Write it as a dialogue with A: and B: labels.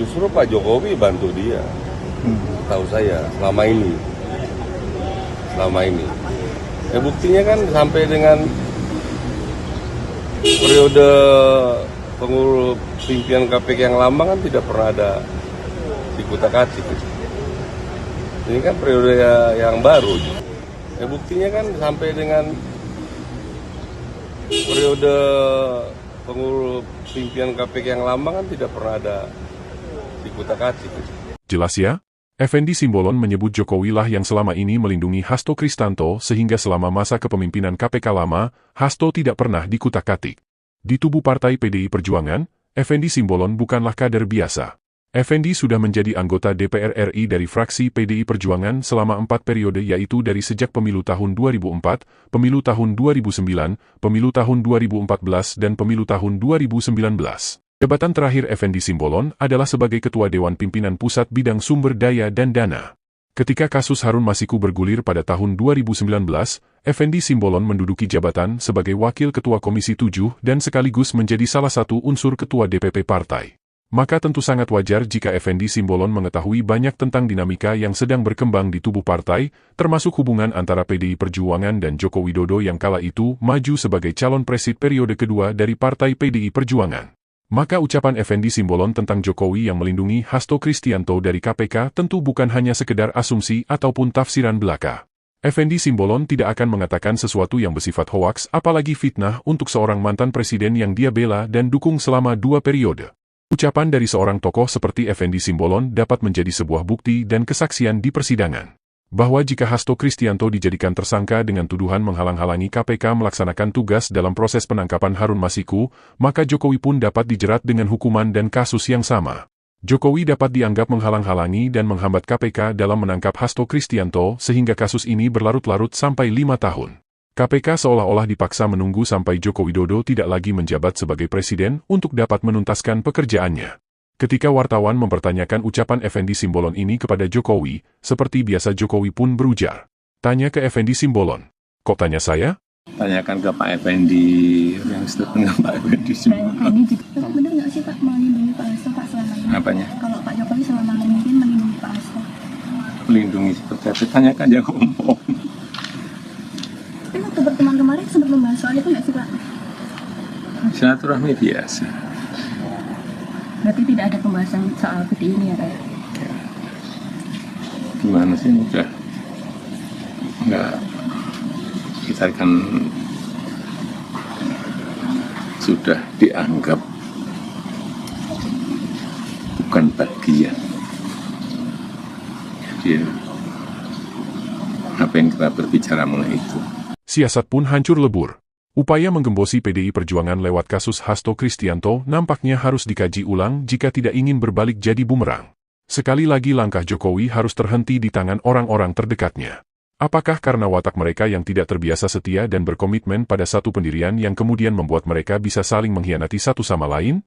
A: Justru Pak Jokowi bantu dia, tahu saya selama ini. Buktinya kan sampai dengan periode pengurus pimpinan KPK yang lama kan tidak pernah ada dikutak-atik. Ini kan periode yang baru. Buktinya kan sampai dengan periode pengurus pimpinan KPK yang lama kan tidak pernah ada dikutak-atik.
B: Jelas ya? Effendi Simbolon menyebut Jokowi lah yang selama ini melindungi Hasto Kristianto sehingga selama masa kepemimpinan KPK lama, Hasto tidak pernah dikutak-atik. Di tubuh Partai PDI Perjuangan, Effendi Simbolon bukanlah kader biasa. Effendi sudah menjadi anggota DPR RI dari fraksi PDI Perjuangan selama 4 periode, yaitu dari sejak pemilu tahun 2004, pemilu tahun 2009, pemilu tahun 2014 dan pemilu tahun 2019. Jabatan terakhir Effendi Simbolon adalah sebagai Ketua Dewan Pimpinan Pusat Bidang Sumber Daya dan Dana. Ketika kasus Harun Masiku bergulir pada tahun 2019, Effendi Simbolon menduduki jabatan sebagai Wakil Ketua Komisi 7 dan sekaligus menjadi salah satu unsur Ketua DPP partai. Maka tentu sangat wajar jika Effendi Simbolon mengetahui banyak tentang dinamika yang sedang berkembang di tubuh partai, termasuk hubungan antara PDI Perjuangan dan Joko Widodo yang kala itu maju sebagai calon presiden periode kedua dari Partai PDI Perjuangan. Maka ucapan Effendi Simbolon tentang Jokowi yang melindungi Hasto Kristianto dari KPK tentu bukan hanya sekedar asumsi ataupun tafsiran belaka. Effendi Simbolon tidak akan mengatakan sesuatu yang bersifat hoaks apalagi fitnah untuk seorang mantan presiden yang dia bela dan dukung selama 2 periode. Ucapan dari seorang tokoh seperti Effendi Simbolon dapat menjadi sebuah bukti dan kesaksian di persidangan. Bahwa jika Hasto Kristianto dijadikan tersangka dengan tuduhan menghalang-halangi KPK melaksanakan tugas dalam proses penangkapan Harun Masiku, maka Jokowi pun dapat dijerat dengan hukuman dan kasus yang sama. Jokowi dapat dianggap menghalang-halangi dan menghambat KPK dalam menangkap Hasto Kristianto sehingga kasus ini berlarut-larut sampai 5 tahun. KPK seolah-olah dipaksa menunggu sampai Joko Widodo tidak lagi menjabat sebagai presiden untuk dapat menuntaskan pekerjaannya. Ketika wartawan mempertanyakan ucapan Effendi Simbolon ini kepada Jokowi, seperti biasa Jokowi pun berujar. Tanya ke Effendi Simbolon. Kok tanya saya?
C: Tanyakan ke Pak Effendi yang setelah Pak Effendi Simbolon.
D: Tapi benar nggak sih Pak melindungi Pak Hasto Pak selama ini?
C: Apanya?
D: Kalau Pak Jokowi selama memimpin melindungi Pak Hasto.
C: Melindungi seperti apa? Tanyakan dia ngomong.
D: Tapi waktu pertemuan kemarin sempat membahas soal itu nggak sih Pak?
C: Silaturahmi biasa.
D: Berarti tidak ada pembahasan soal PDI ini ya Pak?
C: Gimana sih udah nggak, kita kan sudah dianggap bukan bagian. Jadi apa yang kita berbicara mengenai itu.
B: Siasat pun hancur lebur. Upaya menggembosi PDI Perjuangan lewat kasus Hasto Kristianto nampaknya harus dikaji ulang jika tidak ingin berbalik jadi bumerang. Sekali lagi langkah Jokowi harus terhenti di tangan orang-orang terdekatnya. Apakah karena watak mereka yang tidak terbiasa setia dan berkomitmen pada satu pendirian yang kemudian membuat mereka bisa saling mengkhianati satu sama lain?